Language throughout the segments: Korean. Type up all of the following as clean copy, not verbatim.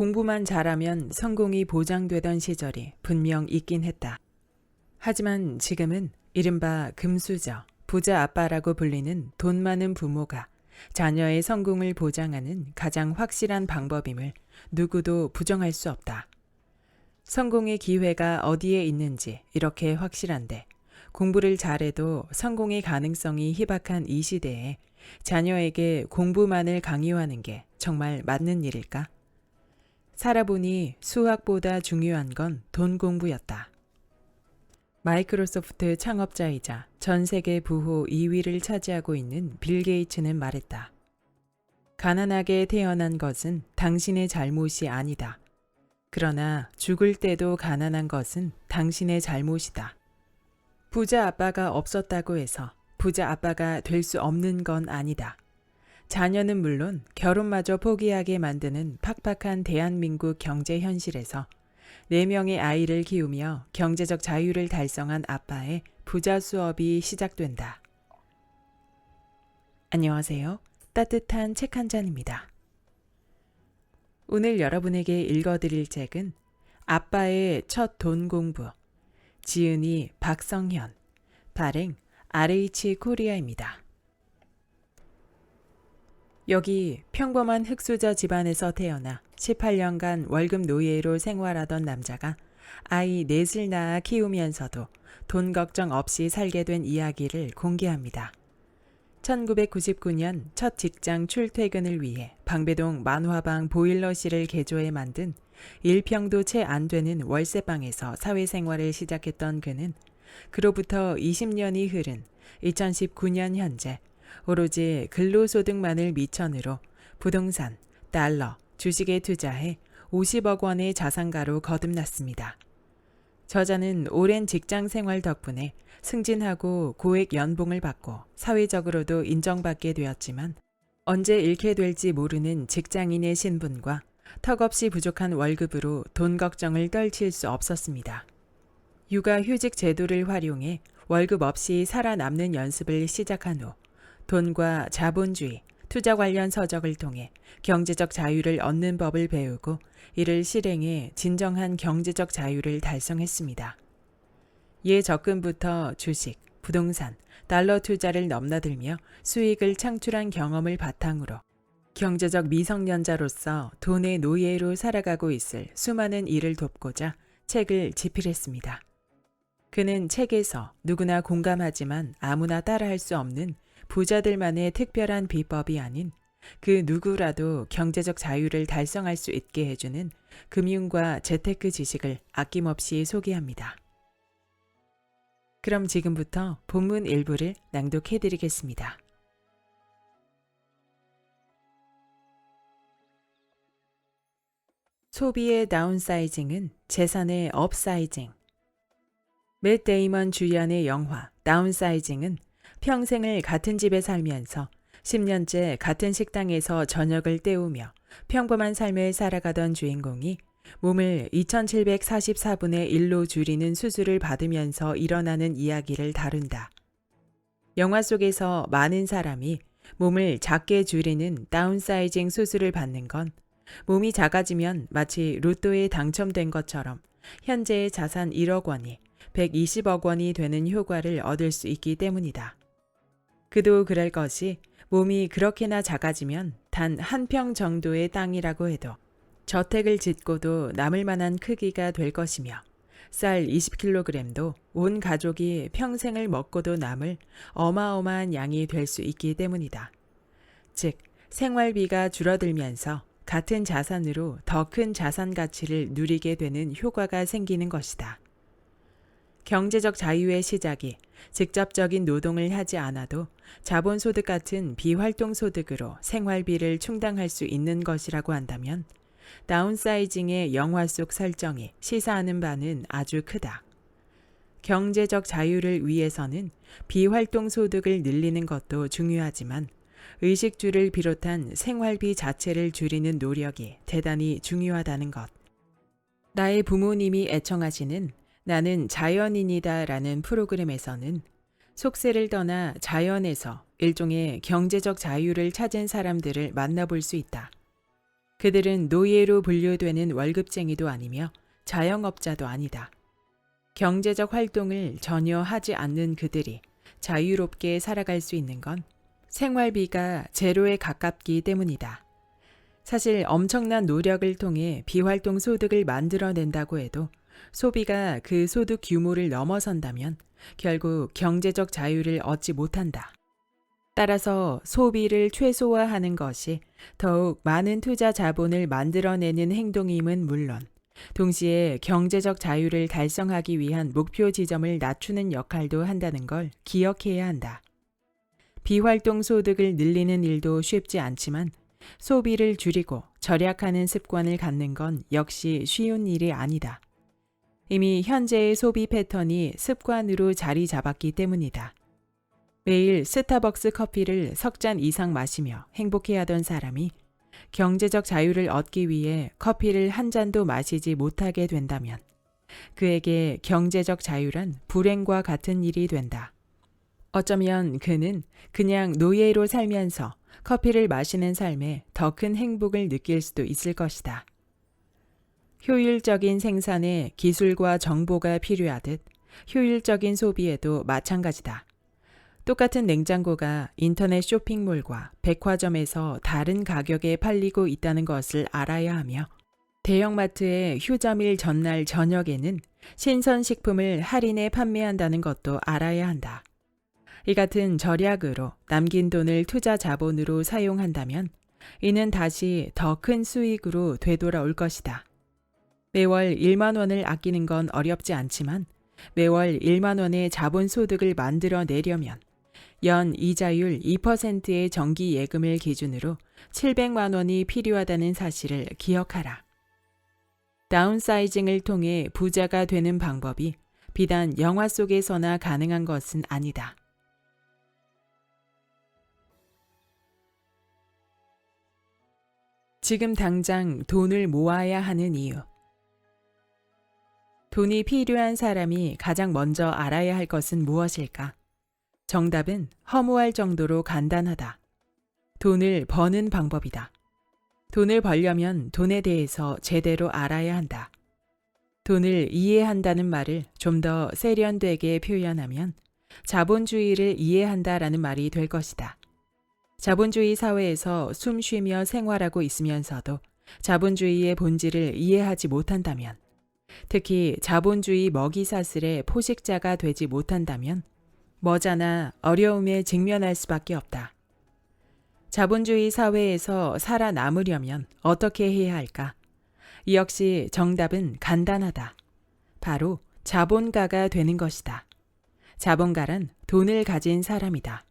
공부만 잘하면 성공이 보장되던 시절이 분명 있긴 했다. 하지만 지금은 이른바 금수저, 부자 아빠라고 불리는 돈 많은 부모가 자녀의 성공을 보장하는 가장 확실한 방법임을 누구도 부정할 수 없다. 성공의 기회가 어디에 있는지 이렇게 확실한데 공부를 잘해도 성공의 가능성이 희박한 이 시대에 자녀에게 공부만을 강요하는 게 정말 맞는 일일까? 살아보니 수학보다 중요한 건 돈 공부였다. 마이크로소프트 창업자이자 전 세계 부호 2위를 차지하고 있는 빌 게이츠는 말했다. 가난하게 태어난 것은 당신의 잘못이 아니다. 그러나 죽을 때도 가난한 것은 당신의 잘못이다. 부자 아빠가 없었다고 해서 부자 아빠가 될 수 없는 건 아니다. 자녀는 물론 결혼마저 포기하게 만드는 팍팍한 대한민국 경제 현실에서 4명의 아이를 키우며 경제적 자유를 달성한 아빠의 부자 수업이 시작된다. 안녕하세요. 따뜻한 책 한 잔입니다. 오늘 여러분에게 읽어드릴 책은 아빠의 첫 돈 공부, 지은이 박성현, 발행 RH 코리아입니다. 여기 평범한 흑수저 집안에서 태어나 18년간 월급 노예로 생활하던 남자가 아이 넷을 낳아 키우면서도 돈 걱정 없이 살게 된 이야기를 공개합니다. 1999년 첫 직장 출퇴근을 위해 방배동 만화방 보일러실을 개조해 만든 1평도 채 안 되는 월세방에서 사회생활을 시작했던 그는 그로부터 20년이 흐른 2019년 현재 오로지 근로소득만을 미천으로 부동산, 달러, 주식에 투자해 50억 원의 자산가로 거듭났습니다. 저자는 오랜 직장 생활 덕분에 승진하고 고액 연봉을 받고 사회적으로도 인정받게 되었지만 언제 잃게 될지 모르는 직장인의 신분과 턱없이 부족한 월급으로 돈 걱정을 떨칠 수 없었습니다. 육아휴직 제도를 활용해 월급 없이 살아남는 연습을 시작한 후 돈과 자본주의, 투자 관련 서적을 통해 경제적 자유를 얻는 법을 배우고 이를 실행해 진정한 경제적 자유를 달성했습니다. 예 접근부터 주식, 부동산, 달러 투자를 넘나들며 수익을 창출한 경험을 바탕으로 경제적 미성년자로서 돈의 노예로 살아가고 있을 수많은 이를 돕고자 책을 집필했습니다. 그는 책에서 누구나 공감하지만 아무나 따라할 수 없는 부자들만의 특별한 비법이 아닌 그 누구라도 경제적 자유를 달성할 수 있게 해주는 금융과 재테크 지식을 아낌없이 소개합니다. 그럼 지금부터 본문 일부를 낭독해드리겠습니다. 소비의 다운사이징은 재산의 업사이징. 맷 데이먼 주연의 영화 다운사이징은 평생을 같은 집에 살면서 10년째 같은 식당에서 저녁을 때우며 평범한 삶을 살아가던 주인공이 몸을 2744분의 1로 줄이는 수술을 받으면서 일어나는 이야기를 다룬다. 영화 속에서 많은 사람이 몸을 작게 줄이는 다운사이징 수술을 받는 건 몸이 작아지면 마치 로또에 당첨된 것처럼 현재의 자산 1억 원이 120억 원이 되는 효과를 얻을 수 있기 때문이다. 그도 그럴 것이 몸이 그렇게나 작아지면 단 한 평 정도의 땅이라고 해도 저택을 짓고도 남을 만한 크기가 될 것이며 쌀 20kg도 온 가족이 평생을 먹고도 남을 어마어마한 양이 될 수 있기 때문이다. 즉, 생활비가 줄어들면서 같은 자산으로 더 큰 자산 가치를 누리게 되는 효과가 생기는 것이다. 경제적 자유의 시작이 직접적인 노동을 하지 않아도 자본소득 같은 비활동소득으로 생활비를 충당할 수 있는 것이라고 한다면 다운사이징의 영화 속 설정이 시사하는 바는 아주 크다. 경제적 자유를 위해서는 비활동소득을 늘리는 것도 중요하지만 의식주를 비롯한 생활비 자체를 줄이는 노력이 대단히 중요하다는 것. 나의 부모님이 애청하시는 나는 자연인이다 라는 프로그램에서는 속세를 떠나 자연에서 일종의 경제적 자유를 찾은 사람들을 만나볼 수 있다. 그들은 노예로 분류되는 월급쟁이도 아니며 자영업자도 아니다. 경제적 활동을 전혀 하지 않는 그들이 자유롭게 살아갈 수 있는 건 생활비가 제로에 가깝기 때문이다. 사실 엄청난 노력을 통해 비활동 소득을 만들어낸다고 해도 소비가 그 소득 규모를 넘어선다면 결국 경제적 자유를 얻지 못한다. 따라서 소비를 최소화하는 것이 더욱 많은 투자 자본을 만들어내는 행동임은 물론 동시에 경제적 자유를 달성하기 위한 목표 지점을 낮추는 역할도 한다는 걸 기억해야 한다. 비활동 소득을 늘리는 일도 쉽지 않지만 소비를 줄이고 절약하는 습관을 갖는 건 역시 쉬운 일이 아니다. 이미 현재의 소비 패턴이 습관으로 자리 잡았기 때문이다. 매일 스타벅스 커피를 석 잔 이상 마시며 행복해하던 사람이 경제적 자유를 얻기 위해 커피를 한 잔도 마시지 못하게 된다면 그에게 경제적 자유란 불행과 같은 일이 된다. 어쩌면 그는 그냥 노예로 살면서 커피를 마시는 삶에 더 큰 행복을 느낄 수도 있을 것이다. 효율적인 생산에 기술과 정보가 필요하듯 효율적인 소비에도 마찬가지다. 똑같은 냉장고가 인터넷 쇼핑몰과 백화점에서 다른 가격에 팔리고 있다는 것을 알아야 하며 대형마트의 휴점일 전날 저녁에는 신선식품을 할인해 판매한다는 것도 알아야 한다. 이 같은 절약으로 남긴 돈을 투자 자본으로 사용한다면 이는 다시 더 큰 수익으로 되돌아올 것이다. 매월 1만 원을 아끼는 건 어렵지 않지만 매월 1만 원의 자본 소득을 만들어내려면 연 이자율 2%의 정기 예금을 기준으로 700만 원이 필요하다는 사실을 기억하라. 다운사이징을 통해 부자가 되는 방법이 비단 영화 속에서나 가능한 것은 아니다. 지금 당장 돈을 모아야 하는 이유. 돈이 필요한 사람이 가장 먼저 알아야 할 것은 무엇일까? 정답은 허무할 정도로 간단하다. 돈을 버는 방법이다. 돈을 벌려면 돈에 대해서 제대로 알아야 한다. 돈을 이해한다는 말을 좀 더 세련되게 표현하면 자본주의를 이해한다라는 말이 될 것이다. 자본주의 사회에서 숨 쉬며 생활하고 있으면서도 자본주의의 본질을 이해하지 못한다면, 특히 자본주의 먹이사슬의 포식자가 되지 못한다면 머지않아 어려움에 직면할 수밖에 없다. 자본주의 사회에서 살아남으려면 어떻게 해야 할까? 이 역시 정답은 간단하다. 바로 자본가가 되는 것이다. 자본가란 돈을 가진 사람이다.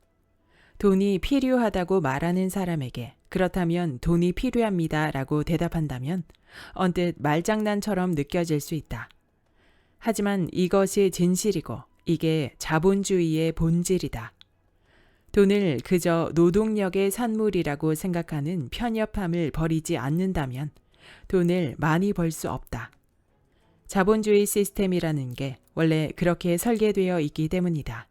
돈이 필요하다고 말하는 사람에게 그렇다면 돈이 필요합니다 라고 대답한다면 언뜻 말장난처럼 느껴질 수 있다. 하지만 이것이 진실이고 이게 자본주의의 본질이다. 돈을 그저 노동력의 산물이라고 생각하는 편협함을 버리지 않는다면 돈을 많이 벌 수 없다. 자본주의 시스템이라는 게 원래 그렇게 설계되어 있기 때문이다.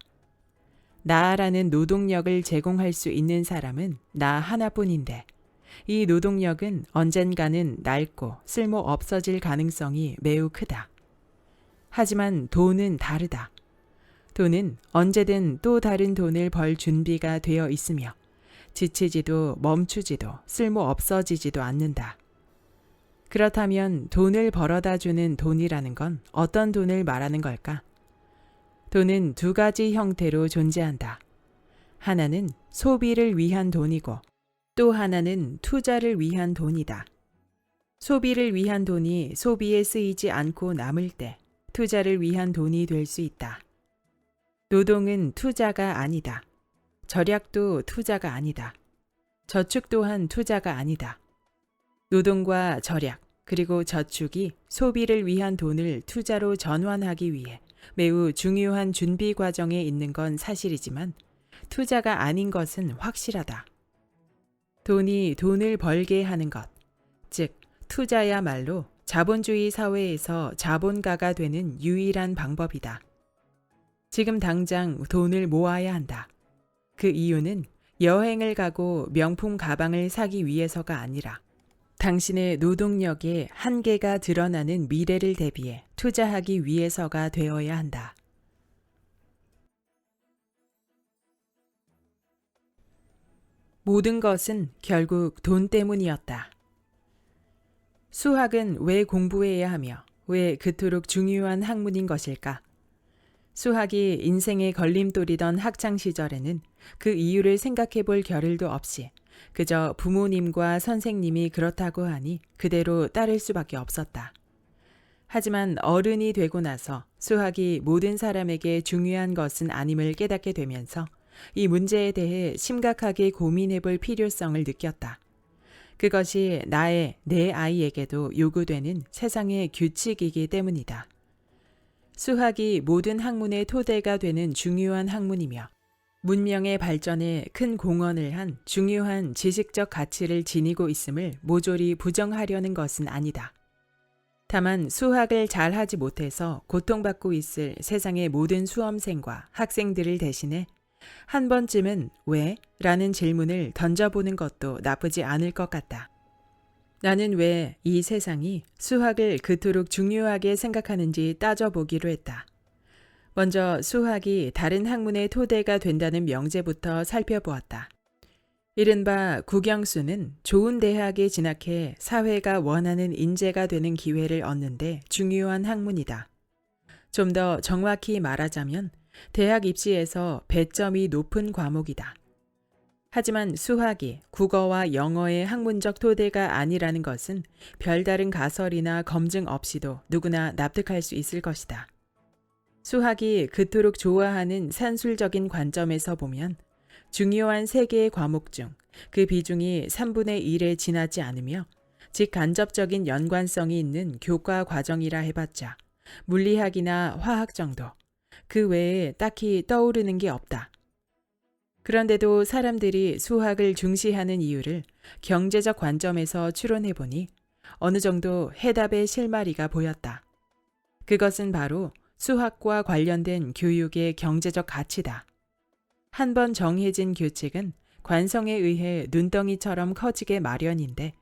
나라는 노동력을 제공할 수 있는 사람은 나 하나뿐인데 이 노동력은 언젠가는 낡고 쓸모 없어질 가능성이 매우 크다. 하지만 돈은 다르다. 돈은 언제든 또 다른 돈을 벌 준비가 되어 있으며 지치지도 멈추지도 쓸모 없어지지도 않는다. 그렇다면 돈을 벌어다 주는 돈이라는 건 어떤 돈을 말하는 걸까? 돈은 두 가지 형태로 존재한다. 하나는 소비를 위한 돈이고 또 하나는 투자를 위한 돈이다. 소비를 위한 돈이 소비에 쓰이지 않고 남을 때 투자를 위한 돈이 될 수 있다. 노동은 투자가 아니다. 절약도 투자가 아니다. 저축 또한 투자가 아니다. 노동과 절약 그리고 저축이 소비를 위한 돈을 투자로 전환하기 위해 매우 중요한 준비 과정에 있는 건 사실이지만 투자가 아닌 것은 확실하다. 돈이 돈을 벌게 하는 것, 즉 투자야말로 자본주의 사회에서 자본가가 되는 유일한 방법이다. 지금 당장 돈을 모아야 한다. 그 이유는 여행을 가고 명품 가방을 사기 위해서가 아니라 당신의 노동력의 한계가 드러나는 미래를 대비해 투자하기 위해서가 되어야 한다. 모든 것은 결국 돈 때문이었다. 수학은 왜 공부해야 하며 왜 그토록 중요한 학문인 것일까? 수학이 인생의 걸림돌이던 학창 시절에는 그 이유를 생각해 볼 겨를도 없이 그저 부모님과 선생님이 그렇다고 하니 그대로 따를 수밖에 없었다. 하지만 어른이 되고 나서 수학이 모든 사람에게 중요한 것은 아님을 깨닫게 되면서 이 문제에 대해 심각하게 고민해 볼 필요성을 느꼈다. 그것이 내 아이에게도 요구되는 세상의 규칙이기 때문이다. 수학이 모든 학문의 토대가 되는 중요한 학문이며 문명의 발전에 큰 공헌을 한 중요한 지식적 가치를 지니고 있음을 모조리 부정하려는 것은 아니다. 다만 수학을 잘하지 못해서 고통받고 있을 세상의 모든 수험생과 학생들을 대신해 한 번쯤은 왜? 라는 질문을 던져보는 것도 나쁘지 않을 것 같다. 나는 왜 이 세상이 수학을 그토록 중요하게 생각하는지 따져보기로 했다. 먼저 수학이 다른 학문의 토대가 된다는 명제부터 살펴보았다. 이른바 국영수는 좋은 대학에 진학해 사회가 원하는 인재가 되는 기회를 얻는데 중요한 학문이다. 좀 더 정확히 말하자면 대학 입시에서 배점이 높은 과목이다. 하지만 수학이 국어와 영어의 학문적 토대가 아니라는 것은 별다른 가설이나 검증 없이도 누구나 납득할 수 있을 것이다. 수학이 그토록 좋아하는 산술적인 관점에서 보면 중요한 3개의 과목 중 그 비중이 3분의 1에 지나지 않으며 직간접적인 연관성이 있는 교과 과정이라 해봤자 물리학이나 화학 정도, 그 외에 딱히 떠오르는 게 없다. 그런데도 사람들이 수학을 중시하는 이유를 경제적 관점에서 추론해보니 어느 정도 해답의 실마리가 보였다. 그것은 바로 수학과 관련된 교육의 경제적 가치다. 한번 정해진 규칙은 관성에 의해 눈덩이처럼 커지게 마련인데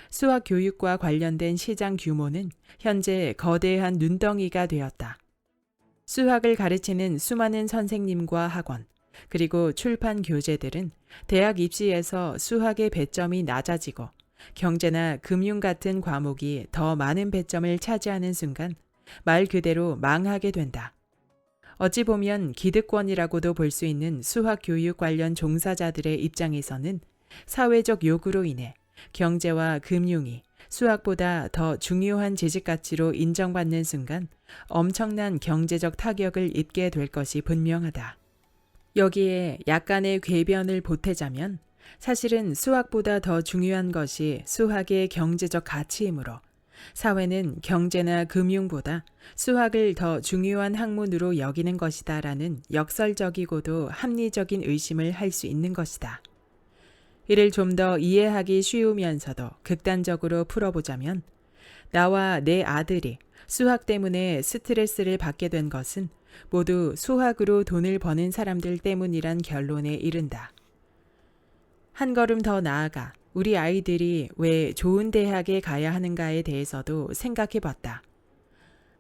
수학 교육과 관련된 시장 규모는 현재 거대한 눈덩이가 되었다. 수학을 가르치는 수많은 선생님과 학원, 그리고 출판 교재들은 대학 입시에서 수학의 배점이 낮아지고 경제나 금융 같은 과목이 더 많은 배점을 차지하는 순간 말 그대로 망하게 된다. 어찌 보면 기득권이라고도 볼 수 있는 수학 교육 관련 종사자들의 입장에서는 사회적 요구로 인해 경제와 금융이 수학보다 더 중요한 지식 가치로 인정받는 순간 엄청난 경제적 타격을 입게 될 것이 분명하다. 여기에 약간의 궤변을 보태자면 사실은 수학보다 더 중요한 것이 수학의 경제적 가치이므로 사회는 경제나 금융보다 수학을 더 중요한 학문으로 여기는 것이다라는 역설적이고도 합리적인 의심을 할 수 있는 것이다. 이를 좀 더 이해하기 쉬우면서도 극단적으로 풀어보자면 나와 내 아들이 수학 때문에 스트레스를 받게 된 것은 모두 수학으로 돈을 버는 사람들 때문이란 결론에 이른다. 한 걸음 더 나아가 우리 아이들이 왜 좋은 대학에 가야 하는가에 대해서도 생각해 봤다.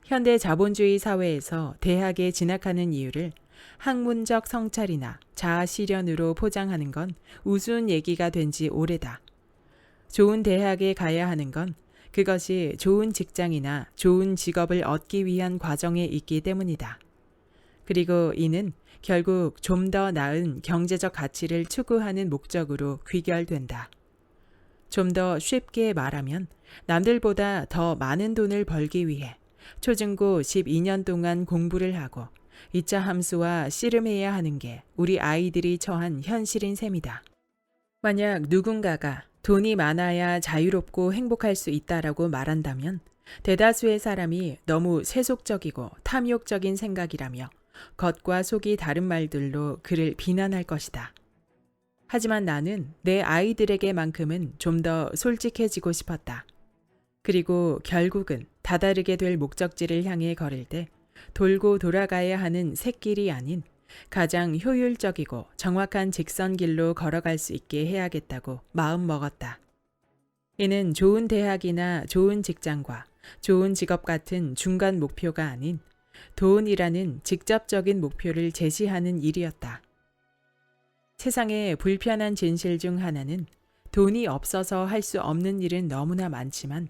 현대 자본주의 사회에서 대학에 진학하는 이유를 학문적 성찰이나 자아 실현으로 포장하는 건 우스운 얘기가 된 지 오래다. 좋은 대학에 가야 하는 건 그것이 좋은 직장이나 좋은 직업을 얻기 위한 과정에 있기 때문이다. 그리고 이는 결국 좀 더 나은 경제적 가치를 추구하는 목적으로 귀결된다. 좀 더 쉽게 말하면 남들보다 더 많은 돈을 벌기 위해 초중고 12년 동안 공부를 하고 2차 함수와 씨름해야 하는 게 우리 아이들이 처한 현실인 셈이다. 만약 누군가가 돈이 많아야 자유롭고 행복할 수 있다라고 말한다면 대다수의 사람이 너무 세속적이고 탐욕적인 생각이라며 겉과 속이 다른 말들로 그를 비난할 것이다. 하지만 나는 내 아이들에게만큼은 좀 더 솔직해지고 싶었다. 그리고 결국은 다다르게 될 목적지를 향해 걸을 때 돌고 돌아가야 하는 샛길이 아닌 가장 효율적이고 정확한 직선길로 걸어갈 수 있게 해야겠다고 마음먹었다. 이는 좋은 대학이나 좋은 직장과 좋은 직업 같은 중간 목표가 아닌 돈이라는 직접적인 목표를 제시하는 일이었다. 세상의 불편한 진실 중 하나는 돈이 없어서 할 수 없는 일은 너무나 많지만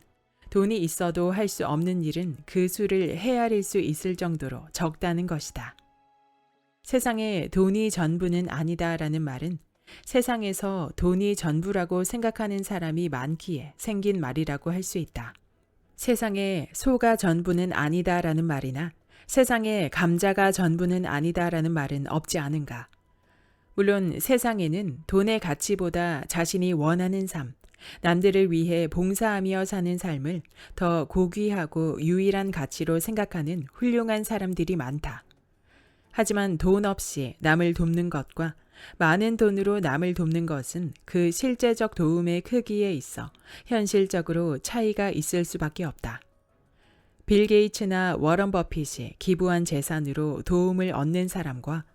돈이 있어도 할 수 없는 일은 그 수를 헤아릴 수 있을 정도로 적다는 것이다. 세상에 돈이 전부는 아니다라는 말은 세상에서 돈이 전부라고 생각하는 사람이 많기에 생긴 말이라고 할 수 있다. 세상에 소가 전부는 아니다라는 말이나 세상에 감자가 전부는 아니다라는 말은 없지 않은가. 물론 세상에는 돈의 가치보다 자신이 원하는 삶, 남들을 위해 봉사하며 사는 삶을 더 고귀하고 유일한 가치로 생각하는 훌륭한 사람들이 많다. 하지만 돈 없이 남을 돕는 것과 많은 돈으로 남을 돕는 것은 그 실제적 도움의 크기에 있어 현실적으로 차이가 있을 수밖에 없다. 빌 게이츠나 워런 버핏이 기부한 재산으로 도움을 얻는 사람과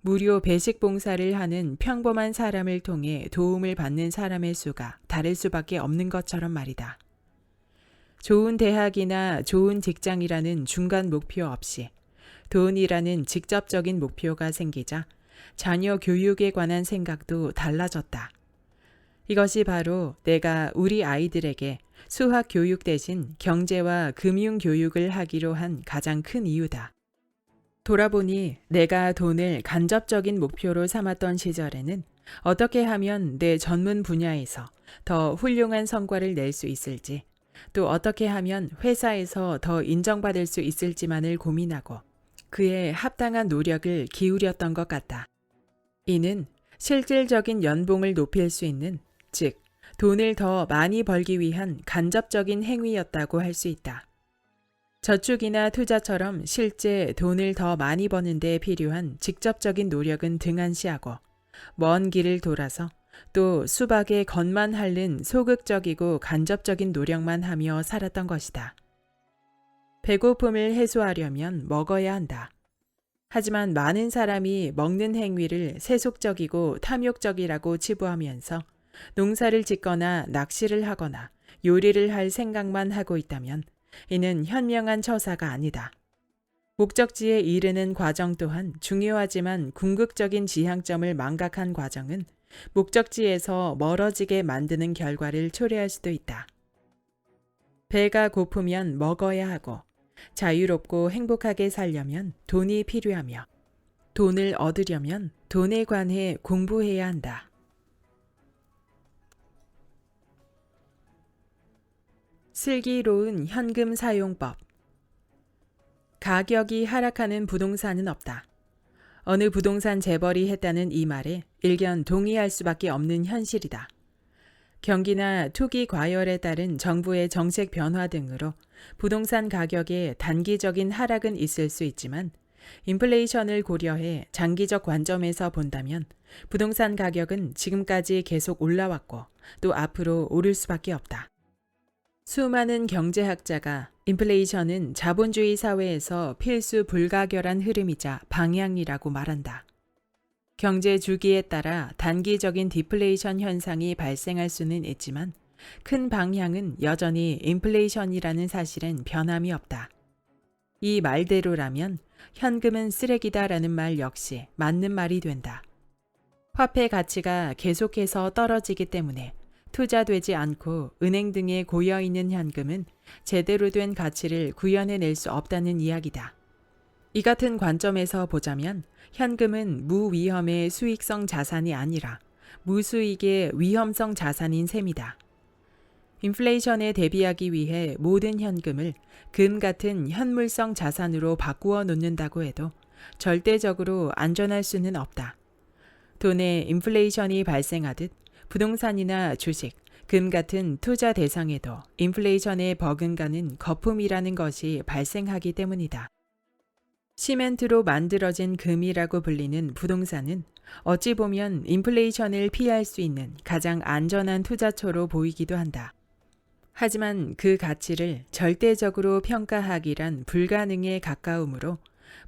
무료 배식 봉사를 하는 평범한 사람을 통해 도움을 받는 사람의 수가 다를 수밖에 없는 것처럼 말이다. 좋은 대학이나 좋은 직장이라는 중간 목표 없이 돈이라는 직접적인 목표가 생기자 자녀 교육에 관한 생각도 달라졌다. 이것이 바로 내가 우리 아이들에게 수학 교육 대신 경제와 금융 교육을 하기로 한 가장 큰 이유다. 돌아보니 내가 돈을 간접적인 목표로 삼았던 시절에는 어떻게 하면 내 전문 분야에서 더 훌륭한 성과를 낼 수 있을지, 또 어떻게 하면 회사에서 더 인정받을 수 있을지만을 고민하고 그에 합당한 노력을 기울였던 것 같다. 이는 실질적인 연봉을 높일 수 있는, 즉, 돈을 더 많이 벌기 위한 간접적인 행위였다고 할 수 있다. 저축이나 투자처럼 실제 돈을 더 많이 버는 데 필요한 직접적인 노력은 등한시하고 먼 길을 돌아서 또 수박에 겉만 핥는 소극적이고 간접적인 노력만 하며 살았던 것이다. 배고픔을 해소하려면 먹어야 한다. 하지만 많은 사람이 먹는 행위를 세속적이고 탐욕적이라고 치부하면서 농사를 짓거나 낚시를 하거나 요리를 할 생각만 하고 있다면 이는 현명한 처사가 아니다. 목적지에 이르는 과정 또한 중요하지만 궁극적인 지향점을 망각한 과정은 목적지에서 멀어지게 만드는 결과를 초래할 수도 있다. 배가 고프면 먹어야 하고 자유롭고 행복하게 살려면 돈이 필요하며 돈을 얻으려면 돈에 관해 공부해야 한다. 슬기로운 현금 사용법. 가격이 하락하는 부동산은 없다. 어느 부동산 재벌이 했다는 이 말에 일견 동의할 수밖에 없는 현실이다. 경기나 투기 과열에 따른 정부의 정책 변화 등으로 부동산 가격에 단기적인 하락은 있을 수 있지만 인플레이션을 고려해 장기적 관점에서 본다면 부동산 가격은 지금까지 계속 올라왔고 또 앞으로 오를 수밖에 없다. 수많은 경제학자가 인플레이션은 자본주의 사회에서 필수 불가결한 흐름이자 방향이라고 말한다. 경제 주기에 따라 단기적인 디플레이션 현상이 발생할 수는 있지만 큰 방향은 여전히 인플레이션이라는 사실엔 변함이 없다. 이 말대로라면 현금은 쓰레기다라는 말 역시 맞는 말이 된다. 화폐 가치가 계속해서 떨어지기 때문에 투자되지 않고 은행 등에 고여있는 현금은 제대로 된 가치를 구현해낼 수 없다는 이야기다. 이 같은 관점에서 보자면 현금은 무위험의 수익성 자산이 아니라 무수익의 위험성 자산인 셈이다. 인플레이션에 대비하기 위해 모든 현금을 금 같은 현물성 자산으로 바꾸어 놓는다고 해도 절대적으로 안전할 수는 없다. 돈에 인플레이션이 발생하듯 부동산이나 주식, 금 같은 투자 대상에도 인플레이션에 버금가는 거품이라는 것이 발생하기 때문이다. 시멘트로 만들어진 금이라고 불리는 부동산은 어찌 보면 인플레이션을 피할 수 있는 가장 안전한 투자처로 보이기도 한다. 하지만 그 가치를 절대적으로 평가하기란 불가능에 가까우므로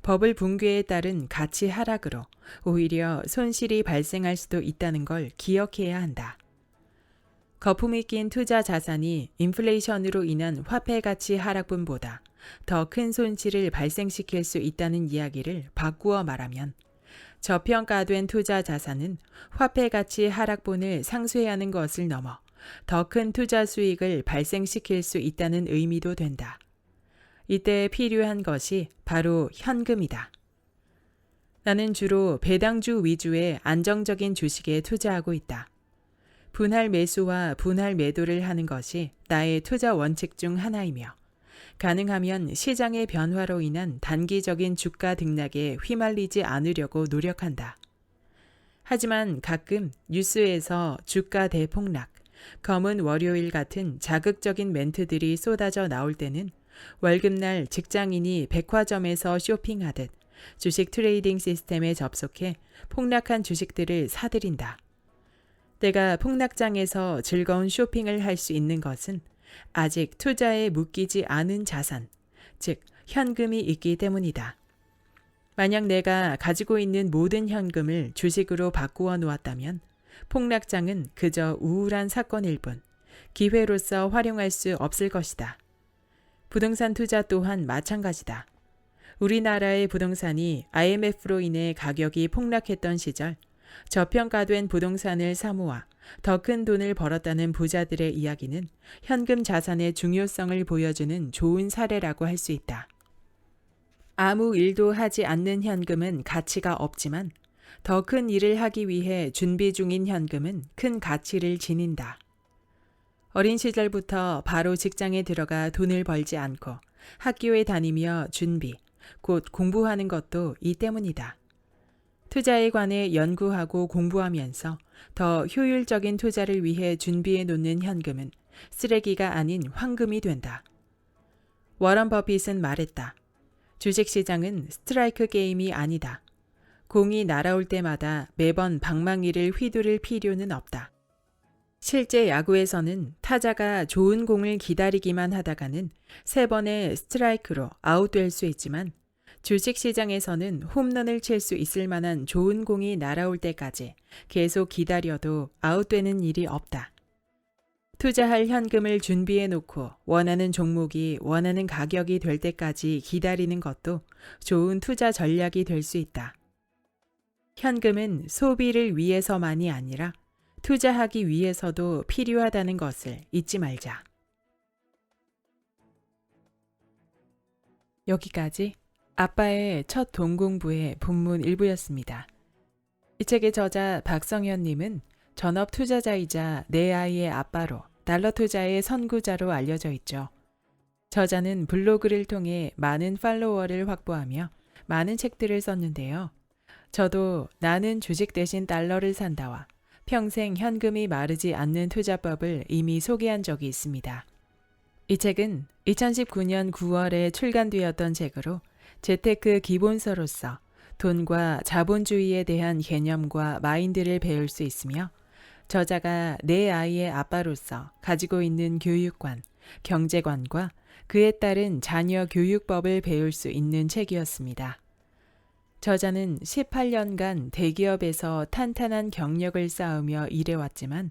버블 붕괴에 따른 가치 하락으로 오히려 손실이 발생할 수도 있다는 걸 기억해야 한다. 거품이 낀 투자 자산이 인플레이션으로 인한 화폐 가치 하락분보다 더 큰 손실을 발생시킬 수 있다는 이야기를 바꾸어 말하면 저평가된 투자 자산은 화폐 가치 하락분을 상쇄하는 것을 넘어 더 큰 투자 수익을 발생시킬 수 있다는 의미도 된다. 이때 필요한 것이 바로 현금이다. 나는 주로 배당주 위주의 안정적인 주식에 투자하고 있다. 분할 매수와 분할 매도를 하는 것이 나의 투자 원칙 중 하나이며 가능하면 시장의 변화로 인한 단기적인 주가 등락에 휘말리지 않으려고 노력한다. 하지만 가끔 뉴스에서 주가 대폭락, 검은 월요일 같은 자극적인 멘트들이 쏟아져 나올 때는 월급날 직장인이 백화점에서 쇼핑하듯 주식 트레이딩 시스템에 접속해 폭락한 주식들을 사들인다. 내가 폭락장에서 즐거운 쇼핑을 할 수 있는 것은 아직 투자에 묶이지 않은 자산, 즉 현금이 있기 때문이다. 만약 내가 가지고 있는 모든 현금을 주식으로 바꾸어 놓았다면 폭락장은 그저 우울한 사건일 뿐 기회로서 활용할 수 없을 것이다. 부동산 투자 또한 마찬가지다. 우리나라의 부동산이 IMF로 인해 가격이 폭락했던 시절 저평가된 부동산을 사모아 더 큰 돈을 벌었다는 부자들의 이야기는 현금 자산의 중요성을 보여주는 좋은 사례라고 할 수 있다. 아무 일도 하지 않는 현금은 가치가 없지만 더 큰 일을 하기 위해 준비 중인 현금은 큰 가치를 지닌다. 어린 시절부터 바로 직장에 들어가 돈을 벌지 않고 학교에 다니며 준비, 곧 공부하는 것도 이 때문이다. 투자에 관해 연구하고 공부하면서 더 효율적인 투자를 위해 준비해 놓는 현금은 쓰레기가 아닌 황금이 된다. 워런 버핏은 말했다. 주식시장은 스트라이크 게임이 아니다. 공이 날아올 때마다 매번 방망이를 휘두를 필요는 없다. 실제 야구에서는 타자가 좋은 공을 기다리기만 하다가는 3번의 스트라이크로 아웃될 수 있지만 주식시장에서는 홈런을 칠 수 있을 만한 좋은 공이 날아올 때까지 계속 기다려도 아웃되는 일이 없다. 투자할 현금을 준비해 놓고 원하는 종목이 원하는 가격이 될 때까지 기다리는 것도 좋은 투자 전략이 될 수 있다. 현금은 소비를 위해서만이 아니라 투자하기 위해서도 필요하다는 것을 잊지 말자. 여기까지 아빠의 첫 돈 공부의 본문 일부였습니다. 이 책의 저자 박성현님은 전업 투자자이자 내 아이의 아빠로 달러 투자의 선구자로 알려져 있죠. 저자는 블로그를 통해 많은 팔로워를 확보하며 많은 책들을 썼는데요. 저도 나는 주식 대신 달러를 산다와 평생 현금이 마르지 않는 투자법을 이미 소개한 적이 있습니다. 이 책은 2019년 9월에 출간되었던 책으로 재테크 기본서로서 돈과 자본주의에 대한 개념과 마인드를 배울 수 있으며 저자가 내 아이의 아빠로서 가지고 있는 교육관, 경제관과 그에 따른 자녀 교육법을 배울 수 있는 책이었습니다. 저자는 18년간 대기업에서 탄탄한 경력을 쌓으며 일해왔지만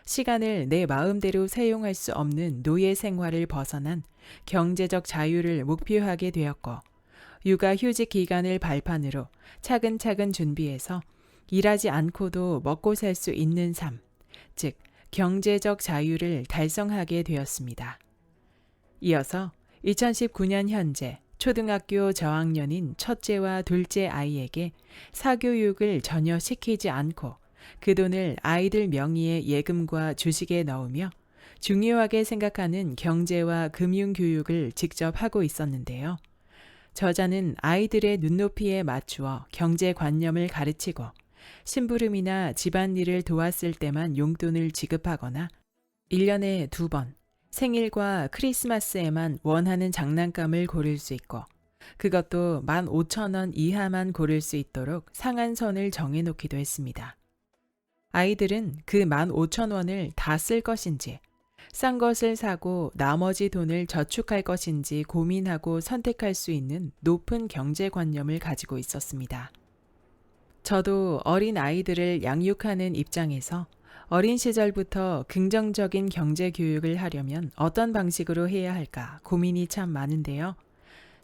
시간을 내 마음대로 사용할 수 없는 노예 생활을 벗어난 경제적 자유를 목표하게 되었고 육아휴직 기간을 발판으로 차근차근 준비해서 일하지 않고도 먹고 살 수 있는 삶, 즉 경제적 자유를 달성하게 되었습니다. 이어서 2019년 현재 초등학교 저학년인 첫째와 둘째 아이에게 사교육을 전혀 시키지 않고 그 돈을 아이들 명의의 예금과 주식에 넣으며 중요하게 생각하는 경제와 금융교육을 직접 하고 있었는데요. 저자는 아이들의 눈높이에 맞추어 경제관념을 가르치고 심부름이나 집안일을 도왔을 때만 용돈을 지급하거나 1년에 2번 생일과 크리스마스에만 원하는 장난감을 고를 수 있고 그것도 15,000원 이하만 고를 수 있도록 상한선을 정해놓기도 했습니다. 아이들은 그 15,000원을 다 쓸 것인지 싼 것을 사고 나머지 돈을 저축할 것인지 고민하고 선택할 수 있는 높은 경제관념을 가지고 있었습니다. 저도 어린 아이들을 양육하는 입장에서 어린 시절부터 긍정적인 경제 교육을 하려면 어떤 방식으로 해야 할까 고민이 참 많은데요.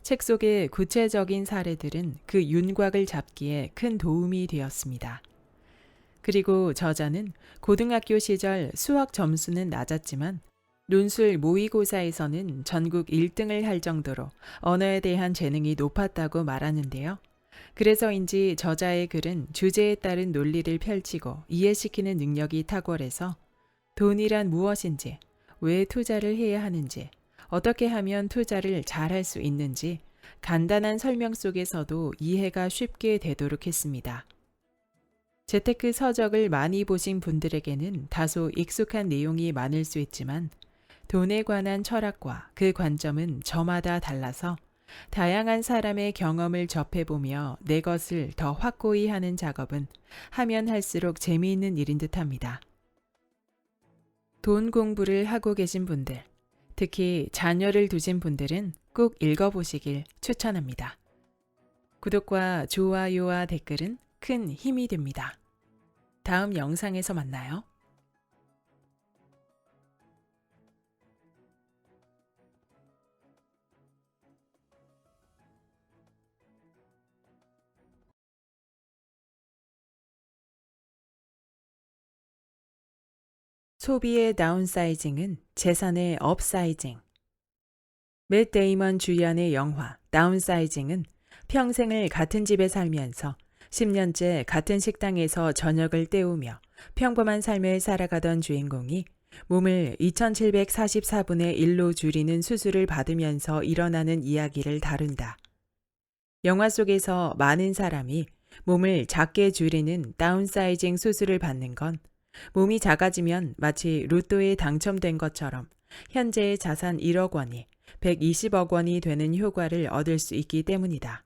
책 속의 구체적인 사례들은 그 윤곽을 잡기에 큰 도움이 되었습니다. 그리고 저자는 고등학교 시절 수학 점수는 낮았지만 논술 모의고사에서는 전국 1등을 할 정도로 언어에 대한 재능이 높았다고 말하는데요. 그래서인지 저자의 글은 주제에 따른 논리를 펼치고 이해시키는 능력이 탁월해서 돈이란 무엇인지, 왜 투자를 해야 하는지, 어떻게 하면 투자를 잘할 수 있는지 간단한 설명 속에서도 이해가 쉽게 되도록 했습니다. 재테크 서적을 많이 보신 분들에게는 다소 익숙한 내용이 많을 수 있지만 돈에 관한 철학과 그 관점은 저마다 달라서 다양한 사람의 경험을 접해보며 내 것을 더 확고히 하는 작업은 하면 할수록 재미있는 일인 듯합니다. 돈 공부를 하고 계신 분들, 특히 자녀를 두신 분들은 꼭 읽어보시길 추천합니다. 구독과 좋아요와 댓글은 큰 힘이 됩니다. 다음 영상에서 만나요. 소비의 다운사이징은 재산의 업사이징. 맷 데이먼 주연의 영화 다운사이징은 평생을 같은 집에 살면서 10년째 같은 식당에서 저녁을 때우며 평범한 삶을 살아가던 주인공이 몸을 2744분의 1로 줄이는 수술을 받으면서 일어나는 이야기를 다룬다. 영화 속에서 많은 사람이 몸을 작게 줄이는 다운사이징 수술을 받는 건 몸이 작아지면 마치 로또에 당첨된 것처럼 현재의 자산 1억 원이 120억 원이 되는 효과를 얻을 수 있기 때문이다.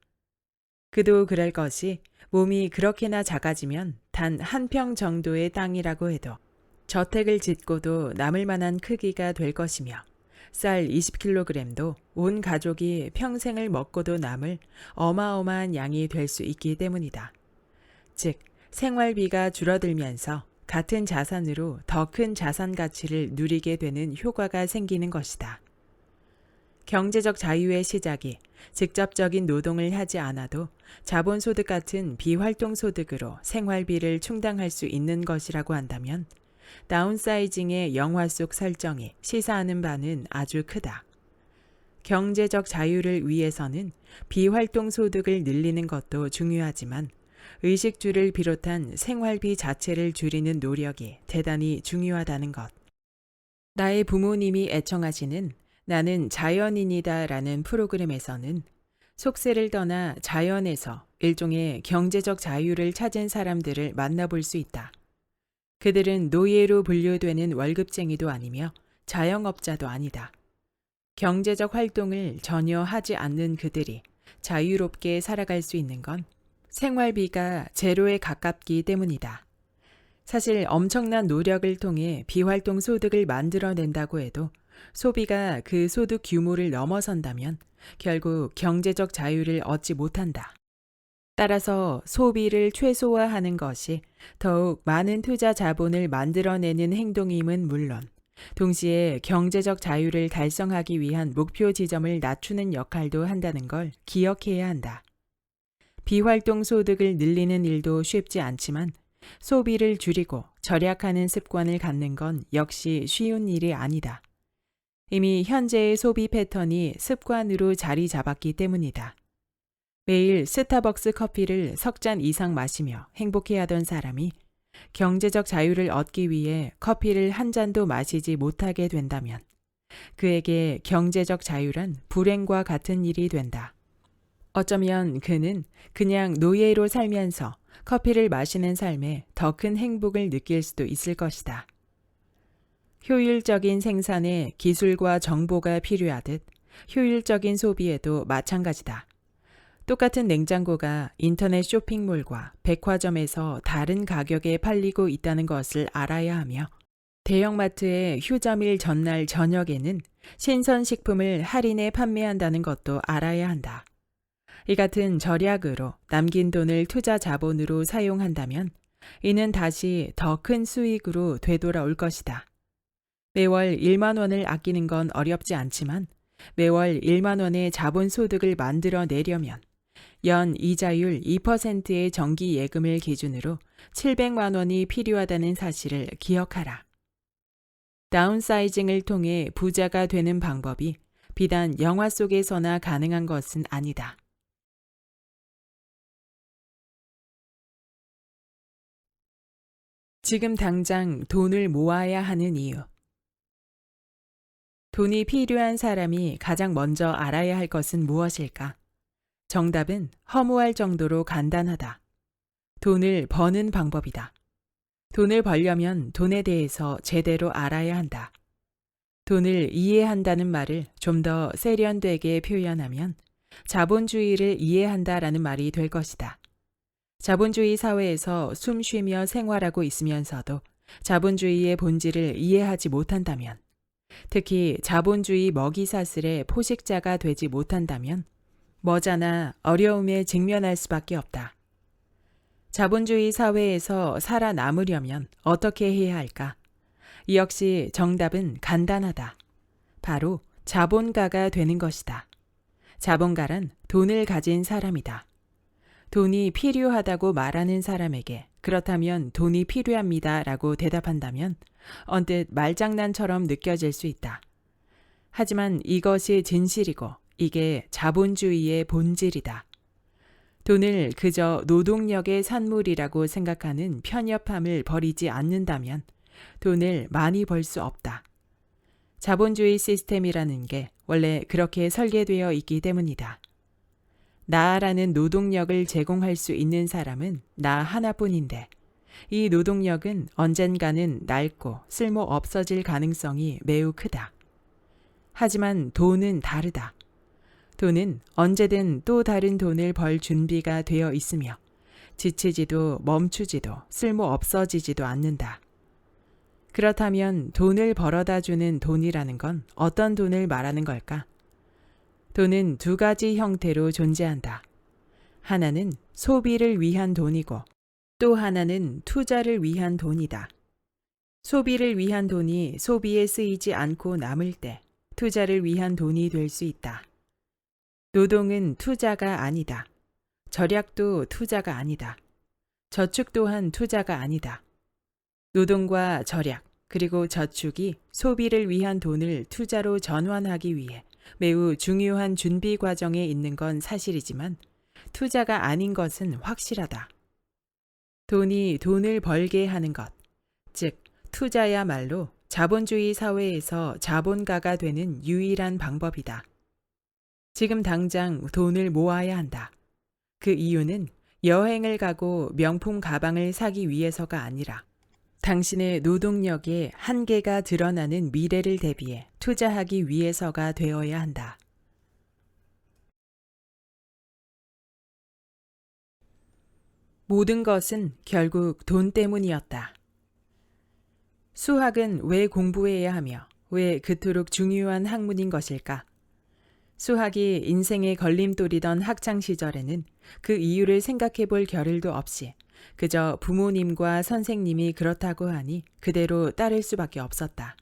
그도 그럴 것이 몸이 그렇게나 작아지면 단 한 평 정도의 땅이라고 해도 저택을 짓고도 남을 만한 크기가 될 것이며 쌀 20kg도 온 가족이 평생을 먹고도 남을 어마어마한 양이 될 수 있기 때문이다. 즉, 생활비가 줄어들면서 같은 자산으로 더 큰 자산 가치를 누리게 되는 효과가 생기는 것이다. 경제적 자유의 시작이 직접적인 노동을 하지 않아도 자본소득 같은 비활동소득으로 생활비를 충당할 수 있는 것이라고 한다면 다운사이징의 영화 속 설정이 시사하는 바는 아주 크다. 경제적 자유를 위해서는 비활동소득을 늘리는 것도 중요하지만 의식주를 비롯한 생활비 자체를 줄이는 노력이 대단히 중요하다는 것. 나의 부모님이 애청하시는 나는 자연인이다 라는 프로그램에서는 속세를 떠나 자연에서 일종의 경제적 자유를 찾은 사람들을 만나볼 수 있다. 그들은 노예로 분류되는 월급쟁이도 아니며 자영업자도 아니다. 경제적 활동을 전혀 하지 않는 그들이 자유롭게 살아갈 수 있는 건 생활비가 제로에 가깝기 때문이다. 사실 엄청난 노력을 통해 비활동 소득을 만들어낸다고 해도 소비가 그 소득 규모를 넘어선다면 결국 경제적 자유를 얻지 못한다. 따라서 소비를 최소화하는 것이 더욱 많은 투자 자본을 만들어내는 행동임은 물론 동시에 경제적 자유를 달성하기 위한 목표 지점을 낮추는 역할도 한다는 걸 기억해야 한다. 비활동 소득을 늘리는 일도 쉽지 않지만 소비를 줄이고 절약하는 습관을 갖는 건 역시 쉬운 일이 아니다. 이미 현재의 소비 패턴이 습관으로 자리 잡았기 때문이다. 매일 스타벅스 커피를 석 잔 이상 마시며 행복해하던 사람이 경제적 자유를 얻기 위해 커피를 한 잔도 마시지 못하게 된다면 그에게 경제적 자유란 불행과 같은 일이 된다. 어쩌면 그는 그냥 노예로 살면서 커피를 마시는 삶에 더 큰 행복을 느낄 수도 있을 것이다. 효율적인 생산에 기술과 정보가 필요하듯 효율적인 소비에도 마찬가지다. 똑같은 냉장고가 인터넷 쇼핑몰과 백화점에서 다른 가격에 팔리고 있다는 것을 알아야 하며 대형마트의 휴점일 전날 저녁에는 신선식품을 할인해 판매한다는 것도 알아야 한다. 이 같은 절약으로 남긴 돈을 투자 자본으로 사용한다면 이는 다시 더 큰 수익으로 되돌아올 것이다. 매월 1만 원을 아끼는 건 어렵지 않지만 매월 1만 원의 자본소득을 만들어내려면 연 이자율 2%의 정기 예금을 기준으로 700만 원이 필요하다는 사실을 기억하라. 다운사이징을 통해 부자가 되는 방법이 비단 영화 속에서나 가능한 것은 아니다. 지금 당장 돈을 모아야 하는 이유. 돈이 필요한 사람이 가장 먼저 알아야 할 것은 무엇일까? 정답은 허무할 정도로 간단하다. 돈을 버는 방법이다. 돈을 벌려면 돈에 대해서 제대로 알아야 한다. 돈을 이해한다는 말을 좀 더 세련되게 표현하면 자본주의를 이해한다라는 말이 될 것이다. 자본주의 사회에서 숨 쉬며 생활하고 있으면서도 자본주의의 본질을 이해하지 못한다면, 특히 자본주의 먹이사슬의 포식자가 되지 못한다면 머지않아 어려움에 직면할 수밖에 없다. 자본주의 사회에서 살아남으려면 어떻게 해야 할까? 이 역시 정답은 간단하다. 바로 자본가가 되는 것이다. 자본가란 돈을 가진 사람이다. 돈이 필요하다고 말하는 사람에게 그렇다면 돈이 필요합니다 라고 대답한다면 언뜻 말장난처럼 느껴질 수 있다. 하지만 이것이 진실이고 이게 자본주의의 본질이다. 돈을 그저 노동력의 산물이라고 생각하는 편협함을 버리지 않는다면 돈을 많이 벌 수 없다. 자본주의 시스템이라는 게 원래 그렇게 설계되어 있기 때문이다. 나라는 노동력을 제공할 수 있는 사람은 나 하나뿐인데 이 노동력은 언젠가는 낡고 쓸모 없어질 가능성이 매우 크다. 하지만 돈은 다르다. 돈은 언제든 또 다른 돈을 벌 준비가 되어 있으며 지치지도 멈추지도 쓸모 없어지지도 않는다. 그렇다면 돈을 벌어다 주는 돈이라는 건 어떤 돈을 말하는 걸까? 돈은 두 가지 형태로 존재한다. 하나는 소비를 위한 돈이고 또 하나는 투자를 위한 돈이다. 소비를 위한 돈이 소비에 쓰이지 않고 남을 때 투자를 위한 돈이 될 수 있다. 노동은 투자가 아니다. 절약도 투자가 아니다. 저축 또한 투자가 아니다. 노동과 절약 그리고 저축이 소비를 위한 돈을 투자로 전환하기 위해 매우 중요한 준비 과정에 있는 건 사실이지만 투자가 아닌 것은 확실하다. 돈이 돈을 벌게 하는 것, 즉 투자야말로 자본주의 사회에서 자본가가 되는 유일한 방법이다. 지금 당장 돈을 모아야 한다. 그 이유는 여행을 가고 명품 가방을 사기 위해서가 아니라 당신의 노동력의 한계가 드러나는 미래를 대비해 투자하기 위해서가 되어야 한다. 모든 것은 결국 돈 때문이었다. 수학은 왜 공부해야 하며 왜 그토록 중요한 학문인 것일까? 수학이 인생의 걸림돌이던 학창 시절에는 그 이유를 생각해 볼 겨를도 없이 그저 부모님과 선생님이 그렇다고 하니 그대로 따를 수밖에 없었다.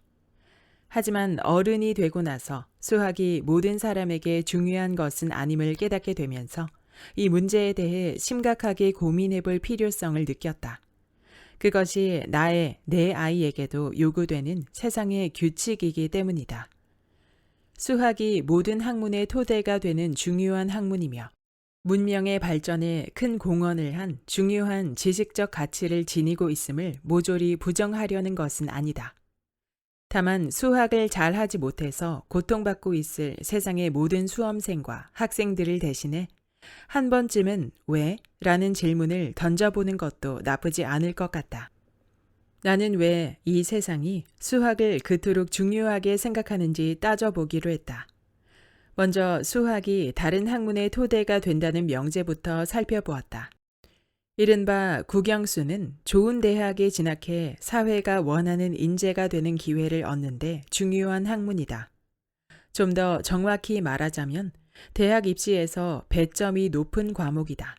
하지만 어른이 되고 나서 수학이 모든 사람에게 중요한 것은 아님을 깨닫게 되면서 이 문제에 대해 심각하게 고민해 볼 필요성을 느꼈다. 그것이 내 아이에게도 요구되는 세상의 규칙이기 때문이다. 수학이 모든 학문의 토대가 되는 중요한 학문이며 문명의 발전에 큰 공헌을 한 중요한 지식적 가치를 지니고 있음을 모조리 부정하려는 것은 아니다. 다만 수학을 잘하지 못해서 고통받고 있을 세상의 모든 수험생과 학생들을 대신해 한 번쯤은 왜? 라는 질문을 던져보는 것도 나쁘지 않을 것 같다. 나는 왜 이 세상이 수학을 그토록 중요하게 생각하는지 따져보기로 했다. 먼저 수학이 다른 학문의 토대가 된다는 명제부터 살펴보았다. 이른바 국영수는 좋은 대학에 진학해 사회가 원하는 인재가 되는 기회를 얻는데 중요한 학문이다. 좀 더 정확히 말하자면 대학 입시에서 배점이 높은 과목이다.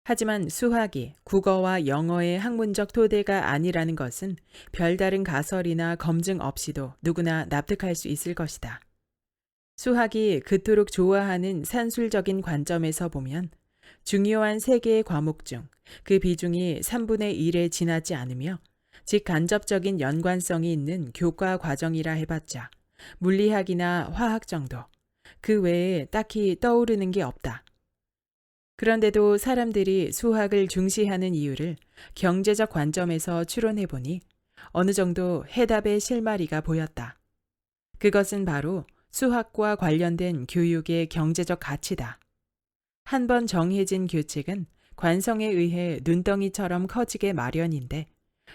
하지만 수학이 국어와 영어의 학문적 토대가 아니라는 것은 별다른 가설이나 검증 없이도 누구나 납득할 수 있을 것이다. 수학이 그토록 좋아하는 산술적인 관점에서 보면 중요한 세 개의 과목 중 그 비중이 3분의 1에 지나지 않으며 직간접적인 연관성이 있는 교과 과정이라 해봤자 물리학이나 화학 정도, 그 외에 딱히 떠오르는 게 없다. 그런데도 사람들이 수학을 중시하는 이유를 경제적 관점에서 추론해보니 어느 정도 해답의 실마리가 보였다. 그것은 바로 수학과 관련된 교육의 경제적 가치다. 한 번 정해진 규칙은 관성에 의해 눈덩이처럼 커지게 마련인데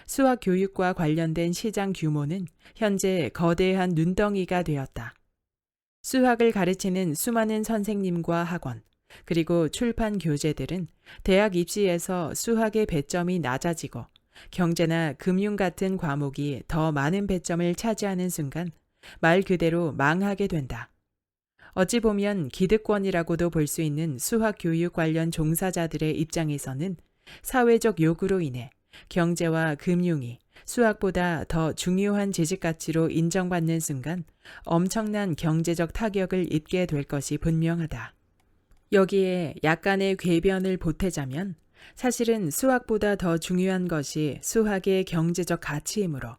수학 교육과 관련된 시장 규모는 현재 거대한 눈덩이가 되었다. 수학을 가르치는 수많은 선생님과 학원, 그리고 출판 교재들은 대학 입시에서 수학의 배점이 낮아지고 경제나 금융 같은 과목이 더 많은 배점을 차지하는 순간 말 그대로 망하게 된다. 어찌 보면 기득권이라고도 볼 수 있는 수학 교육 관련 종사자들의 입장에서는 사회적 요구로 인해 경제와 금융이 수학보다 더 중요한 지식 가치로 인정받는 순간 엄청난 경제적 타격을 입게 될 것이 분명하다. 여기에 약간의 궤변을 보태자면 사실은 수학보다 더 중요한 것이 수학의 경제적 가치이므로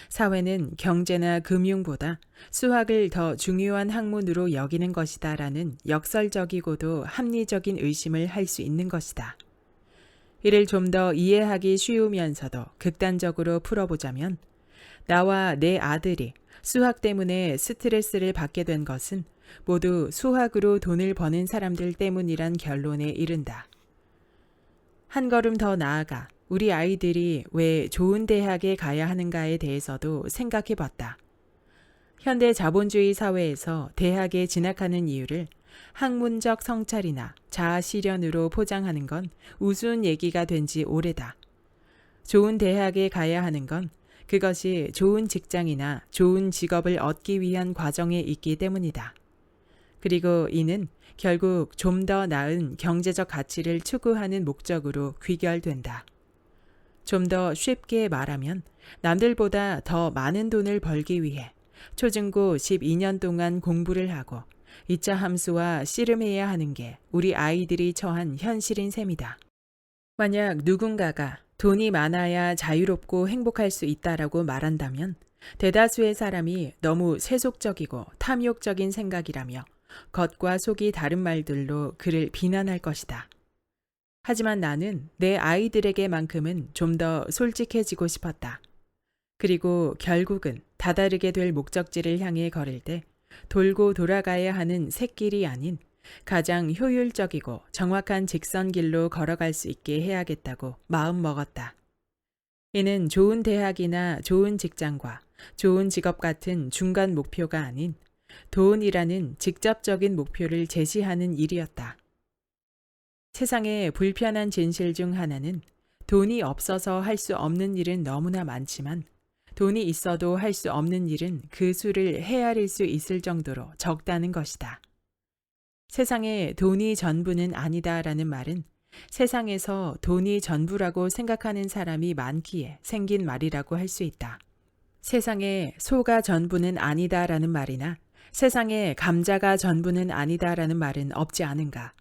사회는 경제나 금융보다 수학을 더 중요한 학문으로 여기는 것이다라는 역설적이고도 합리적인 의심을 할 수 있는 것이다. 이를 좀 더 이해하기 쉬우면서도 극단적으로 풀어보자면 나와 내 아들이 수학 때문에 스트레스를 받게 된 것은 모두 수학으로 돈을 버는 사람들 때문이란 결론에 이른다. 한 걸음 더 나아가 우리 아이들이 왜 좋은 대학에 가야 하는가에 대해서도 생각해 봤다. 현대 자본주의 사회에서 대학에 진학하는 이유를 학문적 성찰이나 자아 실현으로 포장하는 건 우스운 얘기가 된 지 오래다. 좋은 대학에 가야 하는 건 그것이 좋은 직장이나 좋은 직업을 얻기 위한 과정에 있기 때문이다. 그리고 이는 결국 좀 더 나은 경제적 가치를 추구하는 목적으로 귀결된다. 좀 더 쉽게 말하면 남들보다 더 많은 돈을 벌기 위해 초중고 12년 동안 공부를 하고 2차 함수와 씨름해야 하는 게 우리 아이들이 처한 현실인 셈이다. 만약 누군가가 돈이 많아야 자유롭고 행복할 수 있다라고 말한다면 대다수의 사람이 너무 세속적이고 탐욕적인 생각이라며 겉과 속이 다른 말들로 그를 비난할 것이다. 하지만 나는 내 아이들에게만큼은 좀 더 솔직해지고 싶었다. 그리고 결국은 다다르게 될 목적지를 향해 걸을 때 돌고 돌아가야 하는 샛길이 아닌 가장 효율적이고 정확한 직선길로 걸어갈 수 있게 해야겠다고 마음먹었다. 이는 좋은 대학이나 좋은 직장과 좋은 직업 같은 중간 목표가 아닌 돈이라는 직접적인 목표를 제시하는 일이었다. 세상의 불편한 진실 중 하나는 돈이 없어서 할 수 없는 일은 너무나 많지만 돈이 있어도 할 수 없는 일은 그 수를 헤아릴 수 있을 정도로 적다는 것이다. 세상에 돈이 전부는 아니다라는 말은 세상에서 돈이 전부라고 생각하는 사람이 많기에 생긴 말이라고 할 수 있다. 세상에 소가 전부는 아니다라는 말이나 세상에 감자가 전부는 아니다라는 말은 없지 않은가.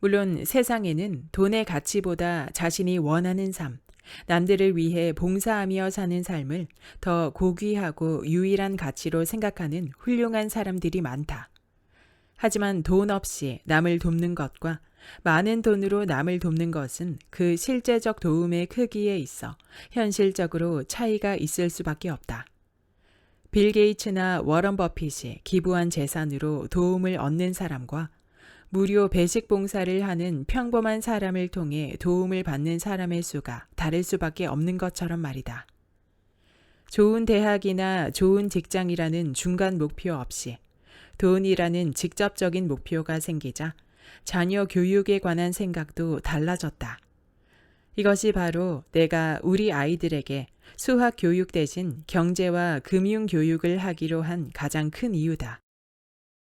물론 세상에는 돈의 가치보다 자신이 원하는 삶, 남들을 위해 봉사하며 사는 삶을 더 고귀하고 유일한 가치로 생각하는 훌륭한 사람들이 많다. 하지만 돈 없이 남을 돕는 것과 많은 돈으로 남을 돕는 것은 그 실제적 도움의 크기에 있어 현실적으로 차이가 있을 수밖에 없다. 빌 게이츠나 워런 버핏이 기부한 재산으로 도움을 얻는 사람과 무료 배식 봉사를 하는 평범한 사람을 통해 도움을 받는 사람의 수가 다를 수밖에 없는 것처럼 말이다. 좋은 대학이나 좋은 직장이라는 중간 목표 없이 돈이라는 직접적인 목표가 생기자 자녀 교육에 관한 생각도 달라졌다. 이것이 바로 내가 우리 아이들에게 수학 교육 대신 경제와 금융 교육을 하기로 한 가장 큰 이유다.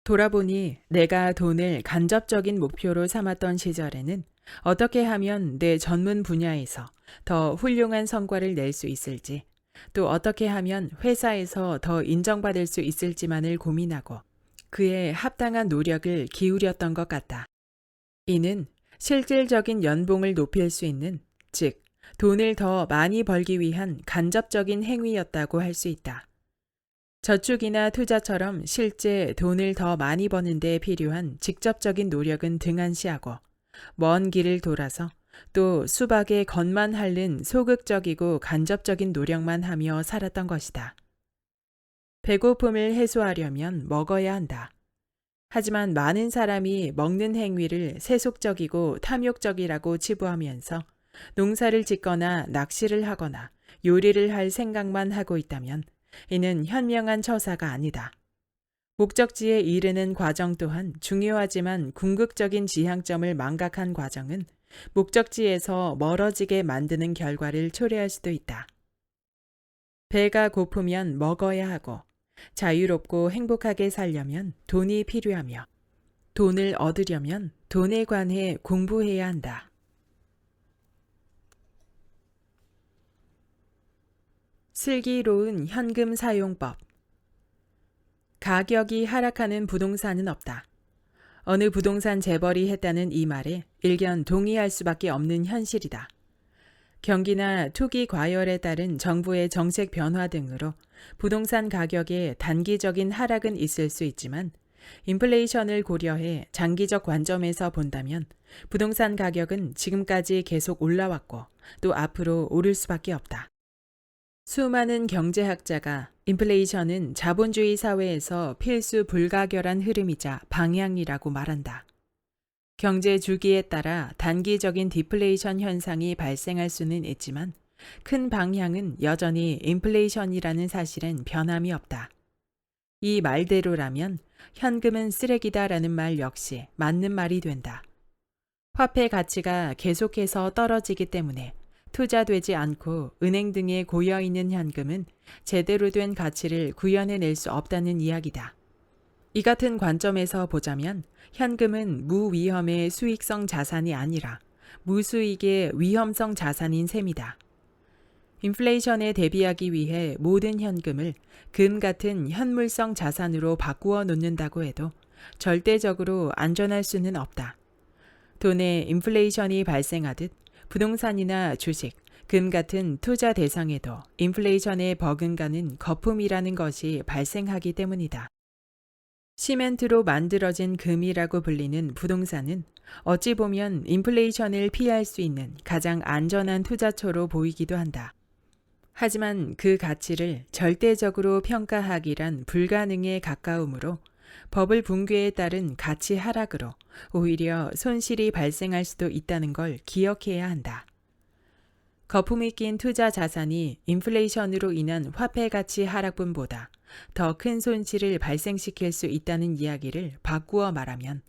돌아보니 내가 돈을 간접적인 목표로 삼았던 시절에는 어떻게 하면 내 전문 분야에서 더 훌륭한 성과를 낼 수 있을지, 또 어떻게 하면 회사에서 더 인정받을 수 있을지만을 고민하고 그에 합당한 노력을 기울였던 것 같다. 이는 실질적인 연봉을 높일 수 있는, 즉, 돈을 더 많이 벌기 위한 간접적인 행위였다고 할 수 있다. 저축이나 투자처럼 실제 돈을 더 많이 버는 데 필요한 직접적인 노력은 등한시하고 먼 길을 돌아서 또 수박에 겉만 핥는 소극적이고 간접적인 노력만 하며 살았던 것이다. 배고픔을 해소하려면 먹어야 한다. 하지만 많은 사람이 먹는 행위를 세속적이고 탐욕적이라고 치부하면서 농사를 짓거나 낚시를 하거나 요리를 할 생각만 하고 있다면 이는 현명한 처사가 아니다. 목적지에 이르는 과정 또한 중요하지만 궁극적인 지향점을 망각한 과정은 목적지에서 멀어지게 만드는 결과를 초래할 수도 있다. 배가 고프면 먹어야 하고 자유롭고 행복하게 살려면 돈이 필요하며 돈을 얻으려면 돈에 관해 공부해야 한다. 슬기로운 현금 사용법. 가격이 하락하는 부동산은 없다. 어느 부동산 재벌이 했다는 이 말에 일견 동의할 수밖에 없는 현실이다. 경기나 투기 과열에 따른 정부의 정책 변화 등으로 부동산 가격에 단기적인 하락은 있을 수 있지만 인플레이션을 고려해 장기적 관점에서 본다면 부동산 가격은 지금까지 계속 올라왔고 또 앞으로 오를 수밖에 없다. 수많은 경제학자가 인플레이션은 자본주의 사회에서 필수 불가결한 흐름이자 방향이라고 말한다. 경제 주기에 따라 단기적인 디플레이션 현상이 발생할 수는 있지만 큰 방향은 여전히 인플레이션이라는 사실엔 변함이 없다. 이 말대로라면 현금은 쓰레기다라는 말 역시 맞는 말이 된다. 화폐 가치가 계속해서 떨어지기 때문에 투자되지 않고 은행 등에 고여있는 현금은 제대로 된 가치를 구현해낼 수 없다는 이야기다. 이 같은 관점에서 보자면 현금은 무위험의 수익성 자산이 아니라 무수익의 위험성 자산인 셈이다. 인플레이션에 대비하기 위해 모든 현금을 금 같은 현물성 자산으로 바꾸어 놓는다고 해도 절대적으로 안전할 수는 없다. 돈에 인플레이션이 발생하듯 부동산이나 주식, 금 같은 투자 대상에도 인플레이션에 버금가는 거품이라는 것이 발생하기 때문이다. 시멘트로 만들어진 금이라고 불리는 부동산은 어찌 보면 인플레이션을 피할 수 있는 가장 안전한 투자처로 보이기도 한다. 하지만 그 가치를 절대적으로 평가하기란 불가능에 가까우므로 버블 붕괴에 따른 가치 하락으로 오히려 손실이 발생할 수도 있다는 걸 기억해야 한다. 거품이 낀 투자 자산이 인플레이션으로 인한 화폐 가치 하락분보다 더 큰 손실을 발생시킬 수 있다는 이야기를 바꾸어 말하면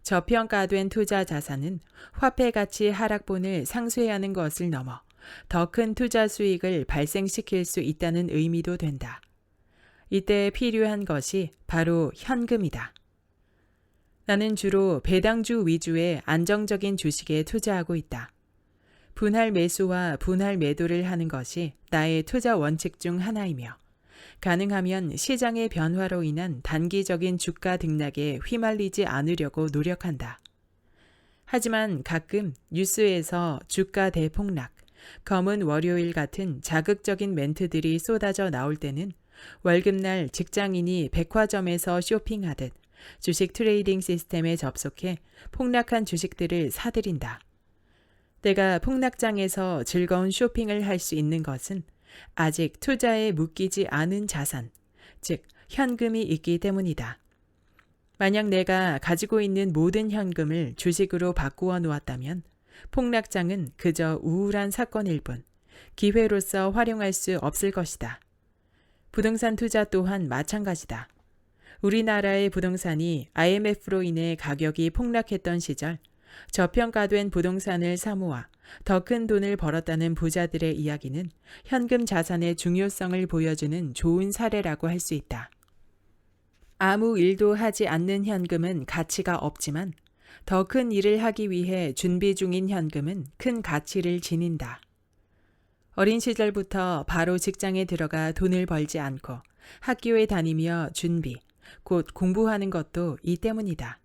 저평가된 투자 자산은 화폐 가치 하락분을 상쇄하는 것을 넘어 더 큰 투자 수익을 발생시킬 수 있다는 의미도 된다. 이때 필요한 것이 바로 현금이다. 나는 주로 배당주 위주의 안정적인 주식에 투자하고 있다. 분할 매수와 분할 매도를 하는 것이 나의 투자 원칙 중 하나이며 가능하면 시장의 변화로 인한 단기적인 주가 등락에 휘말리지 않으려고 노력한다. 하지만 가끔 뉴스에서 주가 대폭락, 검은 월요일 같은 자극적인 멘트들이 쏟아져 나올 때는 월급날 직장인이 백화점에서 쇼핑하듯 주식 트레이딩 시스템에 접속해 폭락한 주식들을 사들인다. 내가 폭락장에서 즐거운 쇼핑을 할 수 있는 것은 아직 투자에 묶이지 않은 자산, 즉 현금이 있기 때문이다. 만약 내가 가지고 있는 모든 현금을 주식으로 바꾸어 놓았다면 폭락장은 그저 우울한 사건일 뿐 기회로서 활용할 수 없을 것이다. 부동산 투자 또한 마찬가지다. 우리나라의 부동산이 IMF로 인해 가격이 폭락했던 시절 저평가된 부동산을 사모아 더 큰 돈을 벌었다는 부자들의 이야기는 현금 자산의 중요성을 보여주는 좋은 사례라고 할 수 있다. 아무 일도 하지 않는 현금은 가치가 없지만 더 큰 일을 하기 위해 준비 중인 현금은 큰 가치를 지닌다. 어린 시절부터 바로 직장에 들어가 돈을 벌지 않고 학교에 다니며 준비, 곧 공부하는 것도 이 때문이다.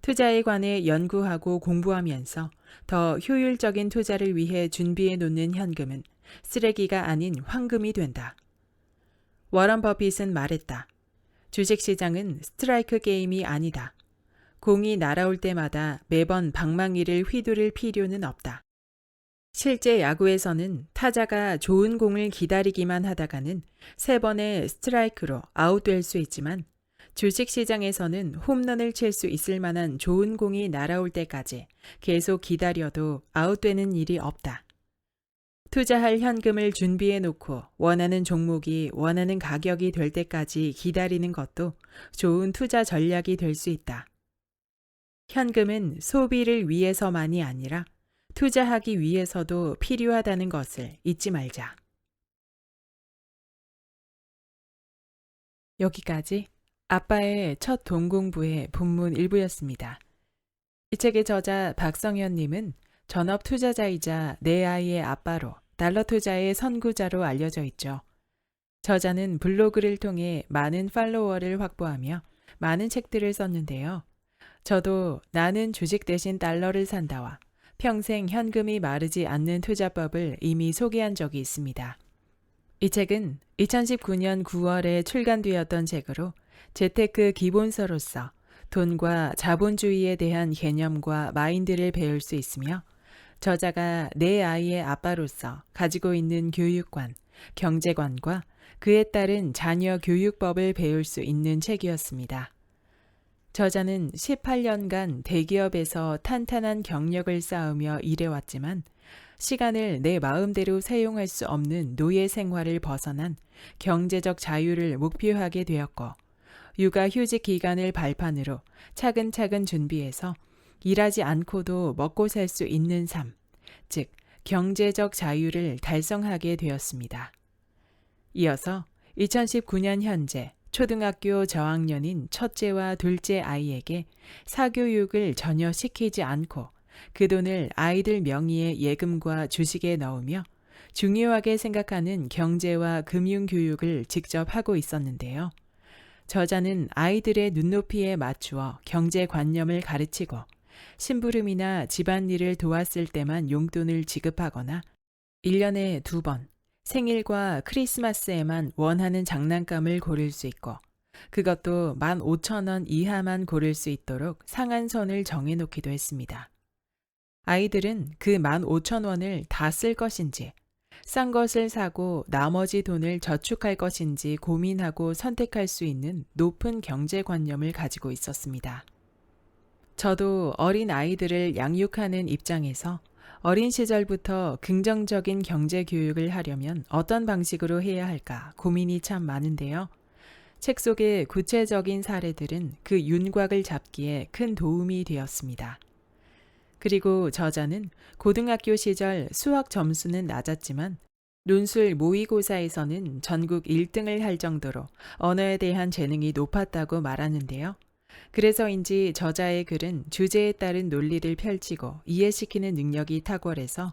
투자에 관해 연구하고 공부하면서 더 효율적인 투자를 위해 준비해 놓는 현금은 쓰레기가 아닌 황금이 된다. 워런 버핏은 말했다. 주식시장은 스트라이크 게임이 아니다. 공이 날아올 때마다 매번 방망이를 휘두를 필요는 없다. 실제 야구에서는 타자가 좋은 공을 기다리기만 하다가는 3번의 스트라이크로 아웃될 수 있지만 주식시장에서는 홈런을 칠 수 있을 만한 좋은 공이 날아올 때까지 계속 기다려도 아웃되는 일이 없다. 투자할 현금을 준비해 놓고 원하는 종목이 원하는 가격이 될 때까지 기다리는 것도 좋은 투자 전략이 될 수 있다. 현금은 소비를 위해서만이 아니라 투자하기 위해서도 필요하다는 것을 잊지 말자. 여기까지 아빠의 첫 돈 공부의 본문 일부였습니다. 이 책의 저자 박성현님은 전업 투자자이자 내 아이의 아빠로 달러 투자의 선구자로 알려져 있죠. 저자는 블로그를 통해 많은 팔로워를 확보하며 많은 책들을 썼는데요. 저도 나는 주식 대신 달러를 산다와 평생 현금이 마르지 않는 투자법을 이미 소개한 적이 있습니다. 이 책은 2019년 9월에 출간되었던 책으로 재테크 기본서로서 돈과 자본주의에 대한 개념과 마인드를 배울 수 있으며 저자가 내 아이의 아빠로서 가지고 있는 교육관, 경제관과 그에 따른 자녀 교육법을 배울 수 있는 책이었습니다. 저자는 18년간 대기업에서 탄탄한 경력을 쌓으며 일해왔지만 시간을 내 마음대로 사용할 수 없는 노예 생활을 벗어난 경제적 자유를 목표하게 되었고 육아휴직 기간을 발판으로 차근차근 준비해서 일하지 않고도 먹고 살 수 있는 삶, 즉 경제적 자유를 달성하게 되었습니다. 이어서 2019년 현재 초등학교 저학년인 첫째와 둘째 아이에게 사교육을 전혀 시키지 않고 그 돈을 아이들 명의의 예금과 주식에 넣으며 중요하게 생각하는 경제와 금융교육을 직접 하고 있었는데요. 저자는 아이들의 눈높이에 맞추어 경제관념을 가르치고 심부름이나 집안일을 도왔을 때만 용돈을 지급하거나 1년에 2번 생일과 크리스마스에만 원하는 장난감을 고를 수 있고 그것도 15,000원 이하만 고를 수 있도록 상한선을 정해놓기도 했습니다. 아이들은 그 15,000원을 다 쓸 것인지 싼 것을 사고 나머지 돈을 저축할 것인지 고민하고 선택할 수 있는 높은 경제관념을 가지고 있었습니다. 저도 어린 아이들을 양육하는 입장에서 어린 시절부터 긍정적인 경제 교육을 하려면 어떤 방식으로 해야 할까 고민이 참 많은데요. 책 속의 구체적인 사례들은 그 윤곽을 잡기에 큰 도움이 되었습니다. 그리고 저자는 고등학교 시절 수학 점수는 낮았지만 논술 모의고사에서는 전국 1등을 할 정도로 언어에 대한 재능이 높았다고 말하는데요. 그래서인지 저자의 글은 주제에 따른 논리를 펼치고 이해시키는 능력이 탁월해서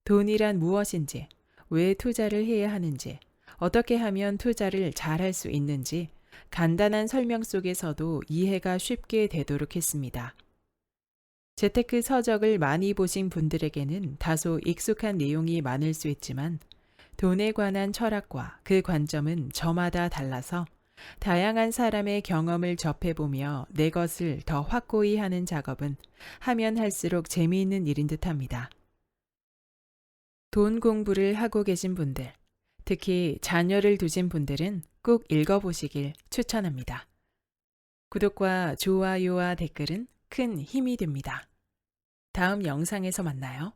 돈이란 무엇인지, 왜 투자를 해야 하는지, 어떻게 하면 투자를 잘할 수 있는지 간단한 설명 속에서도 이해가 쉽게 되도록 했습니다. 재테크 서적을 많이 보신 분들에게는 다소 익숙한 내용이 많을 수 있지만 돈에 관한 철학과 그 관점은 저마다 달라서 다양한 사람의 경험을 접해보며 내 것을 더 확고히 하는 작업은 하면 할수록 재미있는 일인 듯합니다. 돈 공부를 하고 계신 분들, 특히 자녀를 두신 분들은 꼭 읽어보시길 추천합니다. 구독과 좋아요와 댓글은 큰 힘이 됩니다. 다음 영상에서 만나요.